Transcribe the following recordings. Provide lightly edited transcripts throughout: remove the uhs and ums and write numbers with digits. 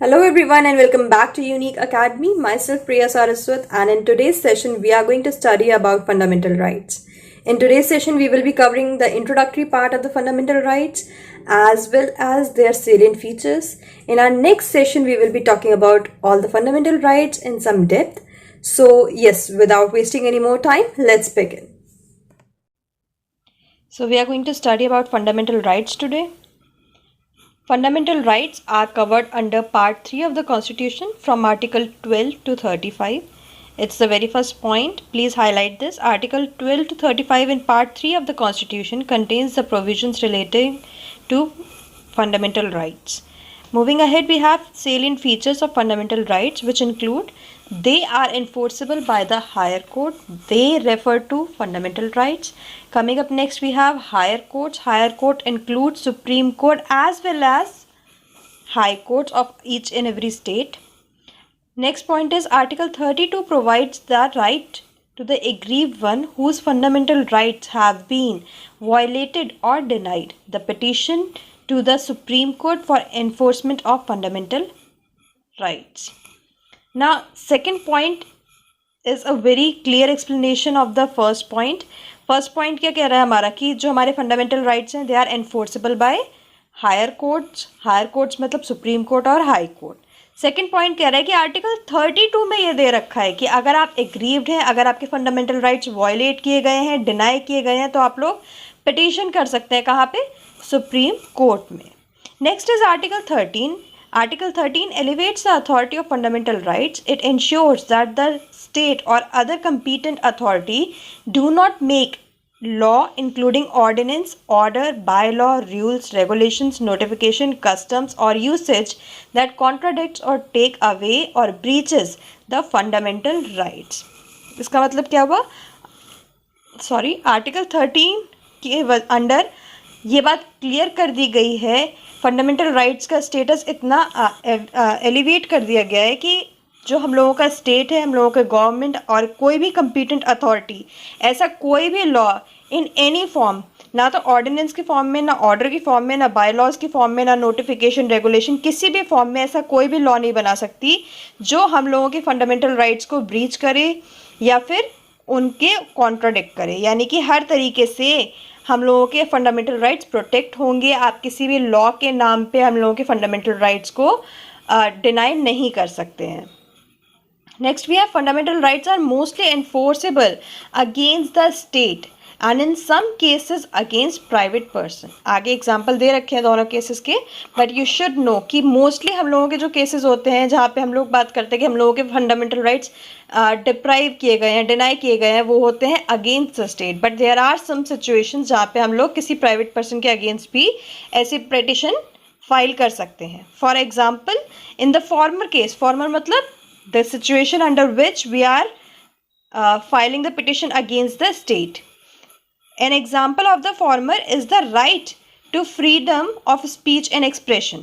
Hello everyone and welcome back to Unique Academy. Myself Priya Saraswat, and in today's session we are going to study about fundamental rights. In today's session we will be covering the introductory part of the fundamental rights as well as their salient features. In our next session we will be talking about all the fundamental rights in some depth. So yes, without wasting any more time, let's begin. So we are going to study about fundamental rights today. Fundamental rights are covered under Part 3 of the Constitution from Article 12 to 35. It's the very first point. Please highlight this. Article 12 to 35 in Part 3 of the Constitution contains the provisions relating to fundamental rights. Moving ahead, we have salient features of fundamental rights, which include they are enforceable by the higher court. They refer to fundamental rights. Coming up next, we have higher courts. Higher court includes Supreme Court as well as high courts of each and every state. Next point is Article 32 provides the right to the aggrieved one whose fundamental rights have been violated or denied the petition to the Supreme Court for enforcement of fundamental rights. Now, second point is a very clear explanation of the first point. First point क्या कह रहा है हमारा कि जो हमारे fundamental rights हैं they are enforceable by higher courts मतलब सुप्रीम कोर्ट और हाई कोर्ट. सेकंड पॉइंट कह रहा है कि आर्टिकल 32 में ये दे रखा है कि अगर आप एग्रीव्ड हैं, अगर आपके फंडामेंटल राइट्स वायलेट किए गए हैं, डिनाई किए गए हैं, तो आप लोग पिटीशन कर सकते हैं. कहाँ पे? सुप्रीम कोर्ट में. Next is article 13. Article 13 elevates the authority of fundamental rights. It ensures that the state or other competent authority do not make law including ordinance, order, bylaw, rules, regulations, notification, customs or usage that contradicts or take away or breaches the fundamental rights. इसका मतलब क्या हुआ? Article 13 के under ये बात clear कर दी गई है, फंडामेंटल राइट्स का स्टेटस इतना एलिवेट कर दिया गया है कि जो हम लोगों का स्टेट है, हम लोगों का गवर्नमेंट और कोई भी कंपीटेंट अथॉरिटी ऐसा कोई भी लॉ इन एनी फॉर्म, ना तो ऑर्डिनेंस के फॉर्म में, ना ऑर्डर की फॉर्म में, ना बायलॉज की फॉर्म में, ना नोटिफिकेशन रेगुलेशन, किसी भी फॉर्म में ऐसा कोई भी लॉ नहीं बना सकती जो हम लोगों के फंडामेंटल राइट्स को ब्रीच करे या फिर उनके कॉन्ट्राडिक्ट करे. यानी कि हर तरीके से हम लोगों के फंडामेंटल राइट्स प्रोटेक्ट होंगे. आप किसी भी लॉ के नाम पे हम लोगों के फंडामेंटल राइट्स को डिनाई नहीं कर सकते हैं. Next we have fundamental rights are mostly enforceable against the state and in some cases against private person. आगे एग्जांपल दे रखे हैं दोनों केसेस के, बट यू शुड नो कि मोस्टली हम लोगों के जो केसेस होते हैं जहाँ पे हम लोग बात करते हैं कि हम लोगों के फंडामेंटल राइट्स डिप्राइव किए गए हैं, डिनाई किए गए हैं, वो होते हैं against the state. But there are some situations जहाँ पे हम लोग किसी प्राइवेट पर्सन के अगेंस्ट भी ऐसी पिटीशन फाइल कर सकते हैं. For example in the former case, former मतलब the situation under which we are filing the petition against the state. An example of the former is the right to freedom of speech and expression.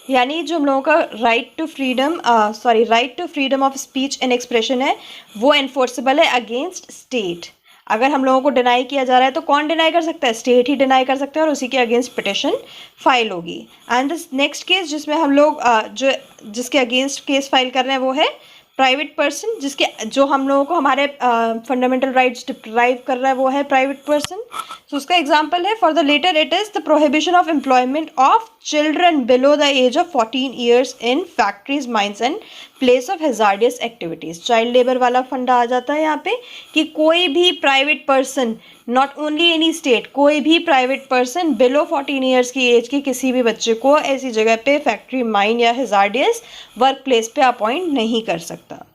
यानी जो हम लोगों का right to freedom of speech and expression है वो enforceable है against state. अगर हम लोगों को डिनाई किया जा रहा है तो कौन डिनाई कर सकता है? स्टेट ही डिनाई कर सकता है और उसी के अगेंस्ट पिटिशन फाइल होगी. एंड दिस नेक्स्ट केस जिसमें हम लोग जिसके अगेंस्ट केस फाइल कर रहे हैं वो है प्राइवेट पर्सन, जो हम लोगों को हमारे फंडामेंटल राइट्स डिप्राइव कर रहा है वो है प्राइवेट पर्सन. तो उसका एग्जांपल है for the latter it is the prohibition of employment of children below the age of 14 years in factories, mines and place of hazardous activities. Child labour वाला फंडा आ जाता है यहाँ पे कि कोई भी private person, not only any state, कोई भी प्राइवेट पर्सन बिलो 14 ईयर्स की एज के किसी भी बच्चे को ऐसी जगह पे फैक्ट्री, माइन या हेजार्डियस वर्क प्लेस पे अपॉइंट नहीं कर सकता.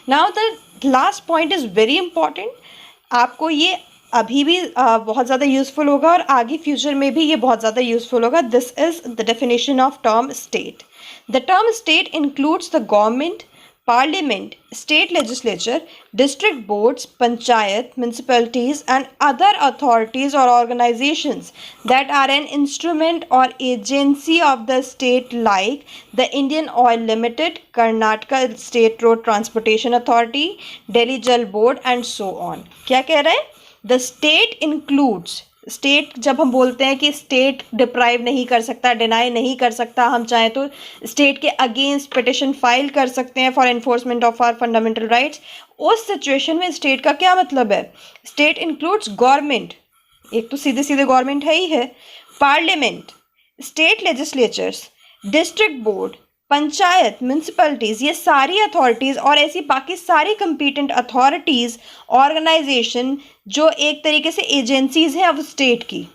Now the last point is very important. आपको ये अभी भी बहुत ज़्यादा यूज़फुल होगा और आगे फ्यूचर में भी ये बहुत ज़्यादा यूज़फुल होगा. This is the definition of term state. The term state includes the government, Parliament, state legislature, district boards, panchayat, municipalities and other authorities or organizations that are an instrument or agency of the state like the Indian Oil Limited, Karnataka State Road Transportation Authority, Delhi Jal Board and so on. क्या कह रहे हैं? The state includes state जब हम बोलते हैं कि state deprive नहीं कर सकता, डिनाई नहीं कर सकता, हम चाहें तो स्टेट के अगेंस्ट पिटिशन फाइल कर सकते हैं for enforcement of our fundamental rights. उस सिचुएशन में स्टेट का क्या मतलब है? स्टेट इंक्लूड्स गवर्नमेंट, एक तो सीधे सीधे गवर्नमेंट है ही है, parliament, state legislatures, district board, panchayat, municipalities, ये सारी अथॉरिटीज़ और ऐसी बाकी सारी कंपीटेंट अथॉरिटीज़, ऑर्गेनाइजेशन जो एक तरीके से एजेंसीज हैं अब स्टेट की,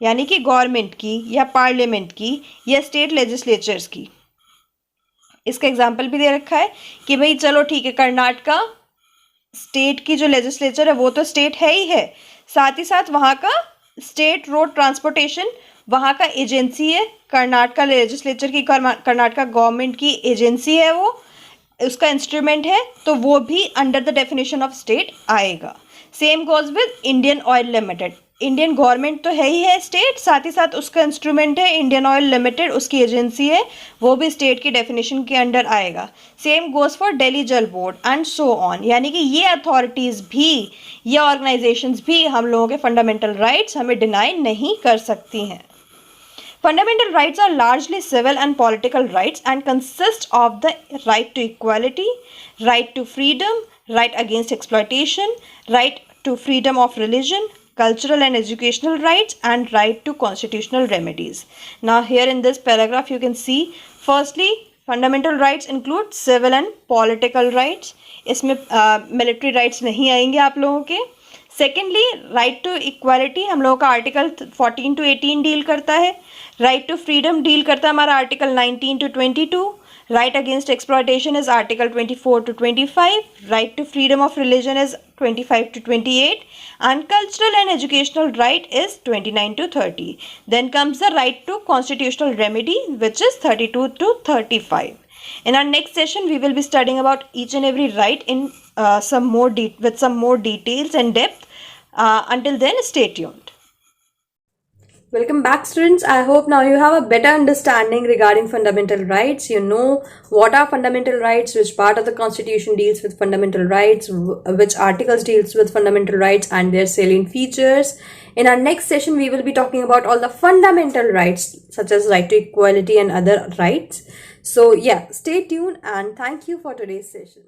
यानी कि गवर्नमेंट की या पार्लियामेंट की या स्टेट लेजिस्लेचर्स की। इसका एग्जाम्पल भी दे रखा है कि भाई चलो ठीक है, कर्नाटका स्टेट की जो लेजिस्लेचर है वो तो स्टेट है ही है, साथ ही साथ वहाँ का स्टेट रोड ट्रांसपोर्टेशन वहाँ का एजेंसी है, कर्नाटका लेजिस्लेचर की, कर्नाटका गवर्नमेंट की एजेंसी है, वो उसका इंस्ट्रूमेंट है, तो वो भी under the definition of state आएगा। Same goes with Indian oil limited, Indian government तो है ही है स्टेट, साथ ही साथ उसका इंस्ट्रूमेंट है इंडियन ऑयल लिमिटेड, उसकी एजेंसी है, वो भी स्टेट की डेफिनेशन के अंडर आएगा। सेम गोज फॉर दिल्ली जल बोर्ड एंड सो ऑन, यानी कि ये अथॉरिटीज़ भी, ये ऑर्गेनाइजेशंस भी हम लोगों के फंडामेंटल राइट्स हमें डिनाई नहीं कर सकती हैं। Fundamental rights are largely civil and political rights and consist of the right to equality, right to freedom, right against exploitation, right to freedom of religion, cultural and educational rights, and right to constitutional remedies. Now here in this paragraph you can see, firstly fundamental rights include civil and political rights, इसमें military rights नहीं आएंगे आप लोगों के। Secondly right to equality हम लोगों का article 14 to 18 deal करता है, राइट टू फ्रीडम डील करता है हमारा article 19 to 22, right against exploitation is article 24 to 25, right to freedom of religion is 25 to 28, and cultural and educational right is 29 to 30. Then comes the right to constitutional remedy, which is 32 to 35. In our next session, we will be studying about each and every right in with some more details and depth. Until then, stay tuned. Welcome back, students. I hope now you have a better understanding regarding fundamental rights. You know what are fundamental rights, which part of the Constitution deals with fundamental rights, which articles deals with fundamental rights and their salient features. In our next session, we will be talking about all the fundamental rights such as right to equality and other rights. So yeah, stay tuned and thank you for today's session.